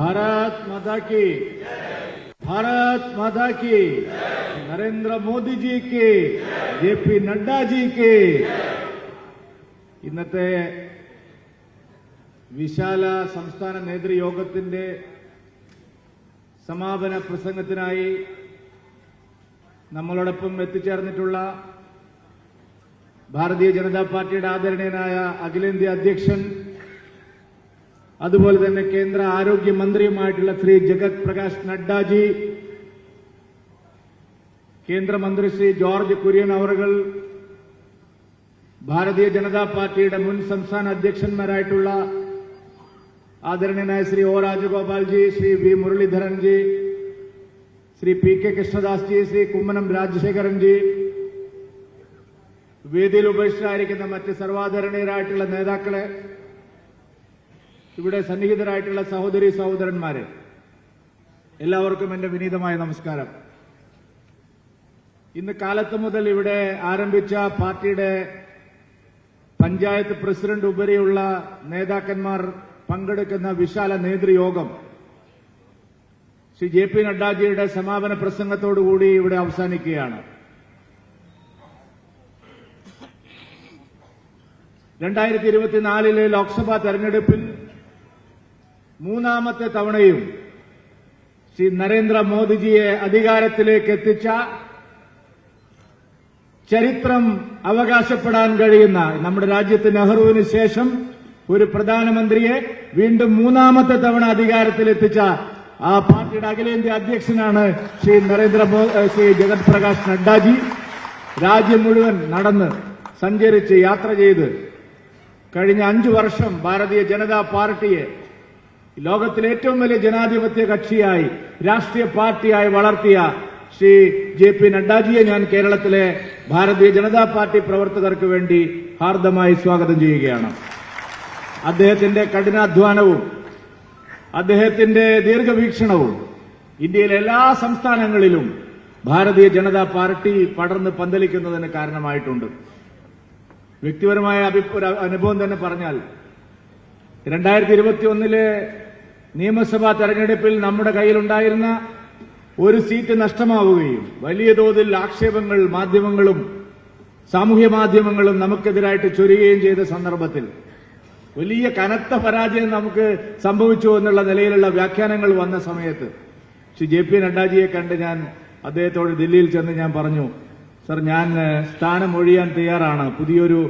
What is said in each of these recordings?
भारत माता की, भारत माता की, नरेंद्र मोदी जी की, JP नड्डा जी की. ഇന്നത്തെ വിശാല സംസ്ഥാന നേതൃയോഗത്തിന്റെ സമാപന പ്രസംഗത്തിനായി നമ്മളോടൊപ്പം എത്തിച്ചേർന്നിട്ടുള്ള ഭാരതീയ ജനതാ പാർട്ടിയുടെ ആദരണീയനായ അഖിലേന്ത്യാ അധ്യക്ഷൻ, അതുപോലെ തന്നെ കേന്ദ്ര ആരോഗ്യമന്ത്രിയുമായിട്ടുള്ള ശ്രീ ജഗത് പ്രകാശ് നഡ്ഡാജി, കേന്ദ്രമന്ത്രി ശ്രീ ജോർജ് കുര്യൻ അവറുകൾ, ഭാരതീയ ജനതാ പാർട്ടിയുടെ മുൻ സംസ്ഥാന അധ്യക്ഷന്മാരായിട്ടുള്ള ആദരണീയനായ Shri O Rajagopalji, Shri V Muraleedharanji, Shri PK Krishnadasji, Shri Kummanam Rajasekharanji, വേദിയിൽ ഉപേക്ഷിച്ചായിരിക്കുന്ന മറ്റ് സർവാദരണീയരായിട്ടുള്ള നേതാക്കളെ, ഇവിടെ സന്നിഹിതരായിട്ടുള്ള സഹോദരി സഹോദരന്മാരെ, എല്ലാവർക്കും എന്റെ വിനീതമായ നമസ്കാരം. ഇന്ന് കാലത്ത് മുതൽ ഇവിടെ ആരംഭിച്ച പാർട്ടിയുടെ പഞ്ചായത്ത് പ്രസിഡന്റ് ഉപരിയുള്ള നേതാക്കന്മാർ പങ്കെടുക്കുന്ന വിശാല നേതൃയോഗം ശ്രീ JP നഡ്ഡാജിയുടെ സമാപന പ്രസംഗത്തോടുകൂടി ഇവിടെ അവസാനിക്കുകയാണ്. 2024 ലോക്സഭാ തെരഞ്ഞെടുപ്പിൽ മൂന്നാമത്തെ തവണയും ശ്രീ നരേന്ദ്രമോദിജിയെ അധികാരത്തിലേക്ക് എത്തിച്ച, ചരിത്രം അവകാശപ്പെടാൻ കഴിയുന്ന, നമ്മുടെ രാജ്യത്ത് നെഹ്റുവിന് ശേഷം ഒരു പ്രധാനമന്ത്രിയെ വീണ്ടും മൂന്നാമത്തെ തവണ അധികാരത്തിലെത്തിച്ച ആ പാർട്ടിയുടെ അഖിലേന്ത്യാ അധ്യക്ഷനാണ് ശ്രീ ജഗത് പ്രകാശ് നഡ്ഡാജി. രാജ്യം മുഴുവൻ നടന്ന് സഞ്ചരിച്ച് യാത്ര ചെയ്ത് കഴിഞ്ഞ 5 വർഷം ഭാരതീയ ജനതാ പാർട്ടിയെ ലോകത്തിലെ ഏറ്റവും വലിയ ജനാധിപത്യ കക്ഷിയായി, രാഷ്ട്രീയ പാർട്ടിയായി വളർത്തിയ ശ്രീ JP നഡ്ഡാജിയെ ഞാൻ കേരളത്തിലെ ഭാരതീയ ജനതാ പാർട്ടി പ്രവർത്തകർക്ക് വേണ്ടി ഹാർദമായി സ്വാഗതം ചെയ്യുകയാണ്. അദ്ദേഹത്തിന്റെ കഠിനാധ്വാനവും അദ്ദേഹത്തിന്റെ ദീർഘവീക്ഷണവും ഇന്ത്യയിലെ എല്ലാ സംസ്ഥാനങ്ങളിലും ഭാരതീയ ജനതാ പാർട്ടി പടർന്ന് പന്തലിക്കുന്നതിന് കാരണമായിട്ടുണ്ട്. വ്യക്തിപരമായ അനുഭവം തന്നെ പറഞ്ഞാൽ 2021 നിയമസഭാ തെരഞ്ഞെടുപ്പിൽ നമ്മുടെ കയ്യിലുണ്ടായിരുന്ന ഒരു സീറ്റ് നഷ്ടമാവുകയും വലിയ തോതിൽ ആക്ഷേപങ്ങൾ മാധ്യമങ്ങളും സാമൂഹ്യ മാധ്യമങ്ങളും നമുക്കെതിരായിട്ട് ചൊരിയുകയും ചെയ്ത സന്ദർഭത്തിൽ വലിയ കനത്ത പരാജയം നമുക്ക് സംഭവിച്ചു എന്നുള്ള നിലയിലുള്ള വ്യാഖ്യാനങ്ങൾ വന്ന സമയത്ത് ശ്രീ JP നഡ്ഡാജിയെ കണ്ട് ഞാൻ അദ്ദേഹത്തോട് ദില്ലിയിൽ ചെന്ന് ഞാൻ പറഞ്ഞു, സർ, ഞാൻ സ്ഥാനം ഒഴിയാൻ തയ്യാറാണ്, പുതിയൊരു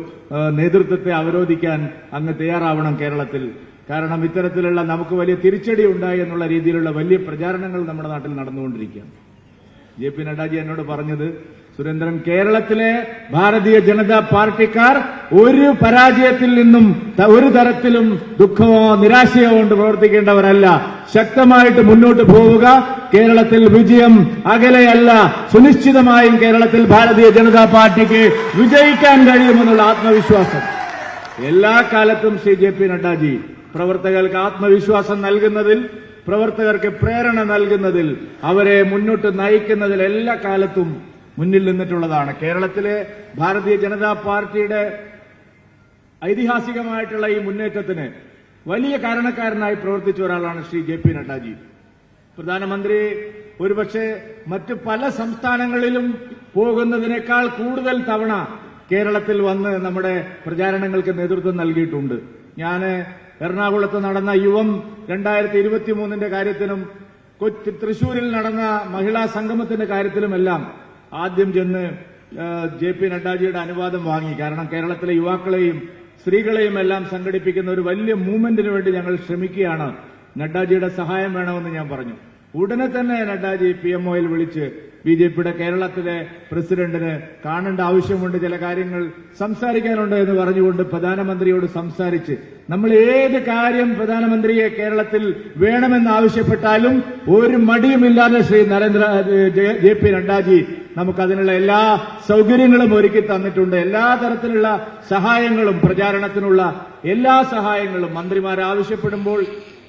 നേതൃത്വത്തെ അവരോധിക്കാൻ അങ്ങ് തയ്യാറാവണം കേരളത്തിൽ. കാരണം ഇത്തരത്തിലുള്ള നമുക്ക് വലിയ തിരിച്ചടി ഉണ്ടായി എന്നുള്ള രീതിയിലുള്ള വലിയ പ്രചാരണങ്ങൾ നമ്മുടെ നാട്ടിൽ നടന്നുകൊണ്ടിരിക്കുകയാണ്. JP നഡ്ഡാജി എന്നോട് പറഞ്ഞത്, സുരേന്ദ്രൻ, കേരളത്തിലെ ഭാരതീയ ജനതാ പാർട്ടിക്കാർ ഒരു പരാജയത്തിൽ നിന്നും ഒരു തരത്തിലും ദുഃഖമോ നിരാശയോ കൊണ്ട് പ്രവർത്തിക്കേണ്ടവരല്ല. ശക്തമായിട്ട് മുന്നോട്ട് പോവുക. കേരളത്തിൽ വിജയം അകലെയല്ല, സുനിശ്ചിതമായും കേരളത്തിൽ ഭാരതീയ ജനതാ പാർട്ടിക്ക് വിജയിക്കാൻ കഴിയുമെന്നുള്ള ആത്മവിശ്വാസം എല്ലാ കാലത്തും ശ്രീ JP നഡ്ഡാജി പ്രവർത്തകർക്ക് ആത്മവിശ്വാസം നൽകുന്നതിൽ, പ്രവർത്തകർക്ക് പ്രേരണ നൽകുന്നതിൽ, അവരെ മുന്നോട്ട് നയിക്കുന്നതിൽ എല്ലാ കാലത്തും മുന്നിൽ നിന്നിട്ടുള്ളതാണ്. കേരളത്തിലെ ഭാരതീയ ജനതാ പാർട്ടിയുടെ ഐതിഹാസികമായിട്ടുള്ള ഈ മുന്നേറ്റത്തിന് വലിയ കാരണക്കാരനായി പ്രവർത്തിച്ച ഒരാളാണ് ശ്രീ JP നഡ്ഡാജി. പ്രധാനമന്ത്രി ഒരുപക്ഷെ മറ്റ് പല സംസ്ഥാനങ്ങളിലും പോകുന്നതിനേക്കാൾ കൂടുതൽ തവണ കേരളത്തിൽ വന്ന് നമ്മുടെ പ്രചാരണങ്ങൾക്ക് നേതൃത്വം നൽകിയിട്ടുണ്ട്. ഞാൻ എറണാകുളത്ത് നടന്ന യുവം 2023 കാര്യത്തിലും തൃശൂരിൽ നടന്ന മഹിളാ സംഗമത്തിന്റെ കാര്യത്തിലുമെല്ലാം ആദ്യം ചെന്ന് JP നഡ്ഡാജിയുടെ അനുവാദം വാങ്ങി. കാരണം കേരളത്തിലെ യുവാക്കളെയും സ്ത്രീകളെയും എല്ലാം സംഘടിപ്പിക്കുന്ന ഒരു വലിയ മൂവ്മെന്റിന് വേണ്ടി ഞങ്ങൾ ശ്രമിക്കുകയാണ്, നഡ്ഡാജിയുടെ സഹായം വേണമെന്ന് ഞാൻ പറഞ്ഞു. ഉടനെ തന്നെ നഡ്ഡാജി PMOയിൽ വിളിച്ച് BJPയുടെ കേരളത്തിലെ പ്രസിഡന്റിന് കാണേണ്ട ആവശ്യമുണ്ട്, ചില കാര്യങ്ങൾ സംസാരിക്കാനുണ്ട് എന്ന് പറഞ്ഞുകൊണ്ട് പ്രധാനമന്ത്രിയോട് സംസാരിച്ച്, നമ്മൾ ഏത് കാര്യം പ്രധാനമന്ത്രിയെ കേരളത്തിൽ വേണമെന്ന് ആവശ്യപ്പെട്ടാലും ഒരു മടിയുമില്ലാതെ ശ്രീ JP നഡ്ഡാജി നമുക്കതിനുള്ള എല്ലാ സൗകര്യങ്ങളും ഒരുക്കി തന്നിട്ടുണ്ട്. എല്ലാ തരത്തിലുള്ള സഹായങ്ങളും, പ്രചാരണത്തിനുള്ള എല്ലാ സഹായങ്ങളും മന്ത്രിമാർ ആവശ്യപ്പെടുമ്പോൾ,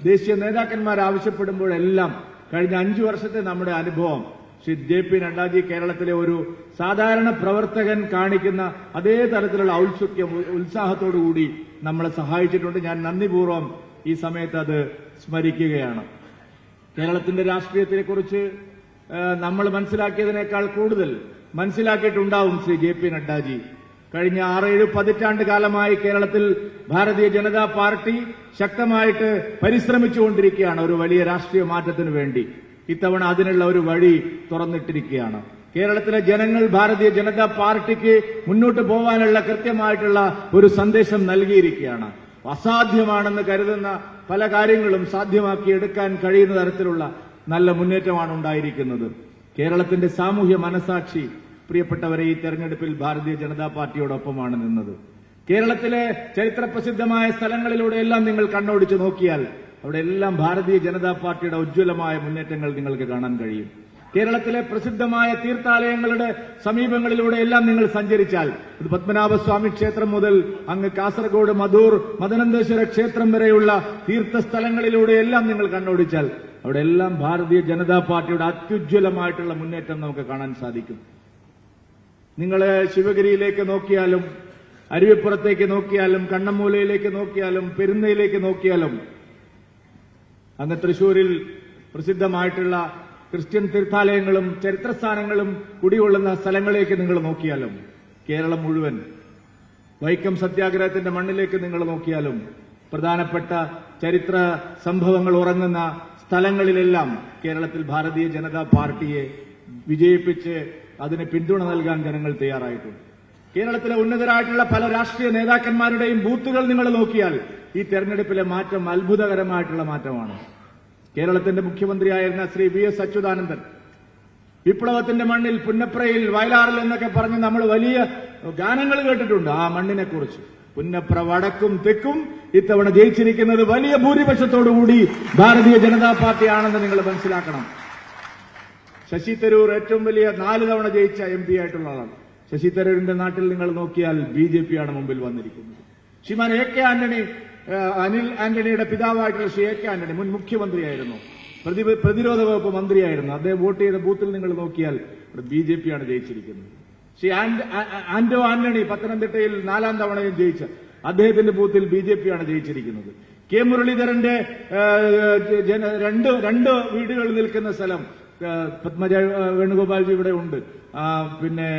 ദേശീയ നേതാക്കന്മാർ ആവശ്യപ്പെടുമ്പോഴെല്ലാം കഴിഞ്ഞ 5 വർഷത്തെ നമ്മുടെ അനുഭവം ശ്രീ JP നഡ്ഡാജി കേരളത്തിലെ ഒരു സാധാരണ പ്രവർത്തകൻ കാണിക്കുന്ന അതേ തരത്തിലുള്ള ഔത്സുക്യം, ഉത്സാഹത്തോടുകൂടി നമ്മളെ സഹായിച്ചിട്ടുണ്ട്. ഞാൻ നന്ദിപൂർവ്വം ഈ സമയത്ത് അത് സ്മരിക്കുകയാണ്. കേരളത്തിന്റെ രാഷ്ട്രീയത്തെക്കുറിച്ച് നമ്മൾ മനസ്സിലാക്കിയതിനേക്കാൾ കൂടുതൽ മനസ്സിലാക്കിയിട്ടുണ്ടാവും ശ്രീ ജെ പി നഡ്ഡാജി. കഴിഞ്ഞ 6-7 പതിറ്റാണ്ട് കാലമായി കേരളത്തിൽ ഭാരതീയ ജനതാ പാർട്ടി ശക്തമായിട്ട് പരിശ്രമിച്ചുകൊണ്ടിരിക്കുകയാണ് ഒരു വലിയ രാഷ്ട്രീയ മാറ്റത്തിനു വേണ്ടി. ഇത്തവണ അതിനുള്ള ഒരു വഴി തുറന്നിട്ടിരിക്കുകയാണ്. കേരളത്തിലെ ജനങ്ങൾ ഭാരതീയ ജനതാ പാർട്ടിക്ക് മുന്നോട്ട് പോകാനുള്ള കൃത്യമായിട്ടുള്ള ഒരു സന്ദേശം നൽകിയിരിക്കുകയാണ്. അസാധ്യമാണെന്ന് കരുതുന്ന പല കാര്യങ്ങളും സാധ്യമാക്കിയെടുക്കാൻ കഴിയുന്ന തരത്തിലുള്ള നല്ല മുന്നേറ്റമാണ് ഉണ്ടായിരിക്കുന്നത്. കേരളത്തിന്റെ സാമൂഹ്യ മനസാക്ഷി പ്രിയപ്പെട്ടവരെ ഈ തെരഞ്ഞെടുപ്പിൽ ഭാരതീയ ജനതാ പാർട്ടിയോടൊപ്പമാണ് നിന്നത്. കേരളത്തിലെ ചരിത്രപ്രസിദ്ധമായ സ്ഥലങ്ങളിലൂടെയെല്ലാം നിങ്ങൾ കണ്ണോടിച്ചു നോക്കിയാൽ അവിടെ എല്ലാം ഭാരതീയ ജനതാ പാർട്ടിയുടെ ഉജ്ജ്വലമായ മുന്നേറ്റങ്ങൾ നിങ്ങൾക്ക് കാണാൻ കഴിയും. കേരളത്തിലെ പ്രസിദ്ധമായ തീർത്ഥാലയങ്ങളുടെ സമീപങ്ങളിലൂടെയെല്ലാം നിങ്ങൾ സഞ്ചരിച്ചാൽ ഇത് പത്മനാഭസ്വാമി ക്ഷേത്രം മുതൽ അങ്ങ് കാസർഗോഡ് മധൂർ മദനന്തേശ്വര ക്ഷേത്രം വരെയുള്ള തീർത്ഥസ്ഥലങ്ങളിലൂടെയെല്ലാം നിങ്ങൾ കണ്ണോടിച്ചാൽ അവിടെ എല്ലാം ഭാരതീയ ജനതാ പാർട്ടിയുടെ അത്യുജ്വലമായിട്ടുള്ള മുന്നേറ്റം നമുക്ക് കാണാൻ സാധിക്കും. നിങ്ങൾ ശിവഗിരിയിലേക്ക് നോക്കിയാലും അരുവിപ്പുറത്തേക്ക് നോക്കിയാലും കണ്ണമ്മൂലയിലേക്ക് നോക്കിയാലും പെരുന്നയിലേക്ക് നോക്കിയാലും അങ്ങ് തൃശൂരിൽ പ്രസിദ്ധമായിട്ടുള്ള ക്രിസ്ത്യൻ തീർത്ഥാലയങ്ങളും ചരിത്രസ്ഥാനങ്ങളും കുടികൊള്ളുന്ന സ്ഥലങ്ങളിലേക്ക് നിങ്ങൾ നോക്കിയാലും കേരളം മുഴുവൻ വൈക്കം സത്യാഗ്രഹത്തിന്റെ മണ്ണിലേക്ക് നിങ്ങൾ നോക്കിയാലും പ്രധാനപ്പെട്ട ചരിത്ര സംഭവങ്ങൾ ഉറങ്ങുന്ന സ്ഥലങ്ങളിലെല്ലാം കേരളത്തിൽ ഭാരതീയ ജനതാ പാർട്ടിയെ വിജയിപ്പിച്ച് അതിന് പിന്തുണ നൽകാൻ ജനങ്ങൾ തയ്യാറായിട്ടുണ്ട്. കേരളത്തിലെ ഉന്നതരായിട്ടുള്ള പല രാഷ്ട്രീയ നേതാക്കന്മാരുടെയും ബൂത്തുകൾ നിങ്ങൾ നോക്കിയാൽ ഈ തെരഞ്ഞെടുപ്പിലെ മാറ്റം അത്ഭുതകരമായിട്ടുള്ള മാറ്റമാണ്. കേരളത്തിന്റെ മുഖ്യമന്ത്രിയായിരുന്ന ശ്രീ വി.എസ്. അച്യുതാനന്ദൻ വിപ്ലവത്തിന്റെ മണ്ണിൽ പുന്നപ്രയിൽ വയലാറിൽ എന്നൊക്കെ പറഞ്ഞ് നമ്മൾ വലിയ ഗാനങ്ങൾ കേട്ടിട്ടുണ്ട് ആ മണ്ണിനെക്കുറിച്ച്. പുന്നപ്ര വടക്കും തെക്കും ഇത്തവണ ജയിച്ചിരിക്കുന്നത് വലിയ ഭൂരിപക്ഷത്തോടുകൂടി ഭാരതീയ ജനതാ പാർട്ടിയാണെന്ന് നിങ്ങൾ മനസ്സിലാക്കണം. ശശി തരൂർ ഏറ്റവും വലിയ 4 തവണ ജയിച്ച MP ആയിട്ടുള്ള ആളാണ്. ശശി തരൂരിന്റെ നാട്ടിൽ നിങ്ങൾ നോക്കിയാൽ BJP ആണ് മുമ്പിൽ വന്നിരിക്കുന്നത്. ശ്രീമാൻ A.K. ആന്റണി, അനിൽ ആന്റണിയുടെ പിതാവായിട്ടുള്ള ശ്രീ A.K. ആന്റണി മുൻ മുഖ്യമന്ത്രിയായിരുന്നു, പ്രതിരോധ വകുപ്പ് മന്ത്രിയായിരുന്നു. അദ്ദേഹം വോട്ട് ചെയ്ത ബൂത്തിൽ നിങ്ങൾ നോക്കിയാൽ BJP ആണ് ജയിച്ചിരിക്കുന്നത്. ശ്രീ ആന്റോ ആന്റണി പത്തനംതിട്ടയിൽ 4ാം തവണയും ജയിച്ച അദ്ദേഹത്തിന്റെ ബൂത്തിൽ BJP ആണ് ജയിച്ചിരിക്കുന്നത്. കെ മുരളീധരന്റെ രണ്ട് വീടുകൾ നിൽക്കുന്ന സ്ഥലം പത്മജ വേണുഗോപാൽജി ഇവിടെ ഉണ്ട്. പിന്നെ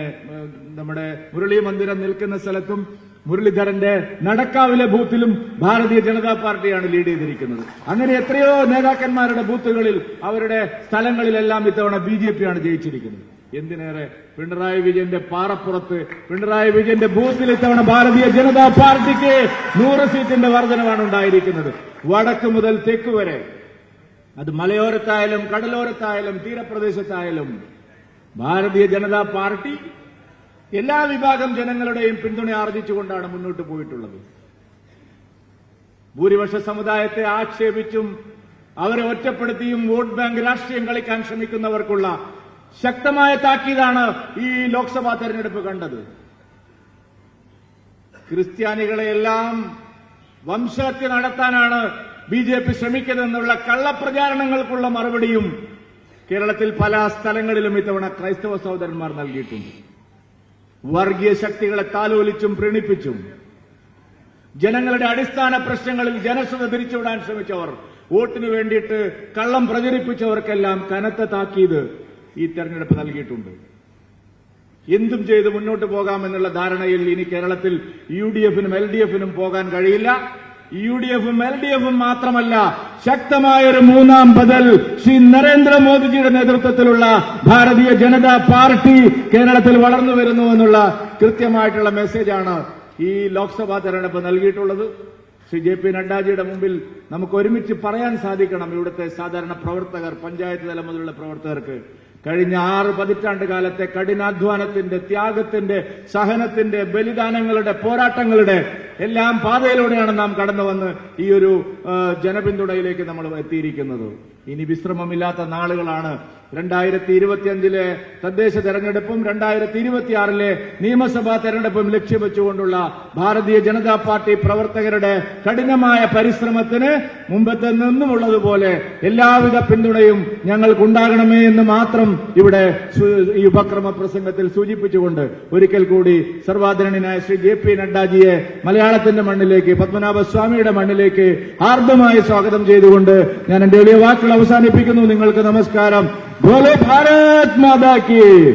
നമ്മുടെ മുരളി മന്ദിരം നിൽക്കുന്ന സ്ഥലത്തും മുരളീധരന്റെ നടക്കാവിലെ ബൂത്തിലും ഭാരതീയ ജനതാ പാർട്ടിയാണ് ലീഡ് ചെയ്തിരിക്കുന്നത്. അങ്ങനെ എത്രയോ നേതാക്കന്മാരുടെ ബൂത്തുകളിൽ അവരുടെ സ്ഥലങ്ങളിലെല്ലാം ഇത്തവണ BJP ആണ് ജയിച്ചിരിക്കുന്നത്. എന്തിനേറെ പിണറായി വിജയന്റെ പാറപ്പുറത്ത് പിണറായി വിജയന്റെ ബൂത്തിൽ ഇത്തവണ ഭാരതീയ ജനതാ പാർട്ടിക്ക് 100 സീറ്റിന്റെ വർധനമാണ് ഉണ്ടായിരിക്കുന്നത്. വടക്ക് മുതൽ തെക്ക് വരെ, അത് മലയോരത്തായാലും കടലോരത്തായാലും തീരപ്രദേശത്തായാലും ഭാരതീയ ജനതാ പാർട്ടി എല്ലാ വിഭാഗം ജനങ്ങളുടെയും പിന്തുണ ആർജിച്ചുകൊണ്ടാണ് മുന്നോട്ട് പോയിട്ടുള്ളത്. ഭൂരിപക്ഷ സമുദായത്തെ ആക്ഷേപിച്ചും അവരെ ഒറ്റപ്പെടുത്തിയും വോട്ട് ബാങ്ക് രാഷ്ട്രീയം കളിക്കാൻ ശ്രമിക്കുന്നവർക്കുള്ള ശക്തമായ താക്കീതാണ് ഈ ലോക്സഭാ തെരഞ്ഞെടുപ്പ് കണ്ടത്. ക്രിസ്ത്യാനികളെയെല്ലാം വംശഹത്യ നടത്താനാണ് BJP ശ്രമിക്കുന്നതെന്നുള്ള കള്ളപ്രചാരണങ്ങൾക്കുള്ള മറുപടിയും കേരളത്തിൽ പല സ്ഥലങ്ങളിലും ഇത്തവണ ക്രൈസ്തവ സഹോദരന്മാർ നൽകിയിട്ടുണ്ട്. വർഗീയ ശക്തികളെ താലോലിച്ചും പ്രീണിപ്പിച്ചും ജനങ്ങളുടെ അടിസ്ഥാന പ്രശ്നങ്ങളിൽ ജനശ്രദ്ധ തിരിച്ചുവിടാൻ ശ്രമിച്ചവർ, വോട്ടിനു വേണ്ടിയിട്ട് കള്ളം പ്രചരിപ്പിച്ചവർക്കെല്ലാം കനത്ത താക്കീത് ഈ തെരഞ്ഞെടുപ്പ് നൽകിയിട്ടുണ്ട്. എന്തും ചെയ്ത് മുന്നോട്ട് പോകാമെന്നുള്ള ധാരണയിൽ ഇനി കേരളത്തിൽ UDF-നും LDF-നും പോകാൻ കഴിയില്ല. UDF-ഉം LDF-ഉം മാത്രമല്ല, ശക്തമായൊരു 3ാം ബദൽ ശ്രീ നരേന്ദ്രമോദിജിയുടെ നേതൃത്വത്തിലുള്ള ഭാരതീയ ജനതാ പാർട്ടി കേരളത്തിൽ വളർന്നു വരുന്നു എന്നുള്ള കൃത്യമായിട്ടുള്ള മെസ്സേജാണ് ഈ ലോക്സഭാ തെരഞ്ഞെടുപ്പ് നൽകിയിട്ടുള്ളത്. ശ്രീ JP നഡ്ഡാജിയുടെ മുമ്പിൽ നമുക്ക് ഒരുമിച്ച് പറയാൻ സാധിക്കണം, ഇവിടുത്തെ സാധാരണ പ്രവർത്തകർ, പഞ്ചായത്ത് തലം മുതലുള്ള പ്രവർത്തകർക്ക് കഴിഞ്ഞ 6 പതിറ്റാണ്ട് കാലത്തെ കഠിനാധ്വാനത്തിന്റെ, ത്യാഗത്തിന്റെ, സഹനത്തിന്റെ, ബലിദാനങ്ങളുടെ, പോരാട്ടങ്ങളുടെ എല്ലാം പാതയിലൂടെയാണ് നാം കടന്നു വന്ന് ഈ ഒരു ജനപിന്തുണയിലേക്ക് നമ്മൾ എത്തിയിരിക്കുന്നത്. ഇനി വിശ്രമമില്ലാത്ത നാളുകളാണ്. 2025 തദ്ദേശ തെരഞ്ഞെടുപ്പും 2026 നിയമസഭാ തെരഞ്ഞെടുപ്പും ലക്ഷ്യം വെച്ചുകൊണ്ടുള്ള ഭാരതീയ ജനതാ പാർട്ടി പ്രവർത്തകരുടെ കഠിനമായ പരിശ്രമത്തിന് മുമ്പത്തെ നിന്നുമുള്ളതുപോലെ എല്ലാവിധ പിന്തുണയും ഞങ്ങൾക്കുണ്ടാകണമേ എന്ന് മാത്രം ഇവിടെ ഈ ഉപക്രമ പ്രസംഗത്തിൽ സൂചിപ്പിച്ചുകൊണ്ട് ഒരിക്കൽ കൂടി സർവാദരണീയനായ ശ്രീ JP നഡ്ഡാജിയെ മലയാളത്തിന്റെ മണ്ണിലേക്ക്, പത്മനാഭസ്വാമിയുടെ മണ്ണിലേക്ക് ഹാർദമായി സ്വാഗതം ചെയ്തുകൊണ്ട് ഞാൻ എന്റെ എളിയ വാക്കുകൾ അവസാനിപ്പിക്കുന്നു. നിങ്ങൾക്ക് നമസ്കാരം. ബോലോ ഭാരത് മാതാ കി.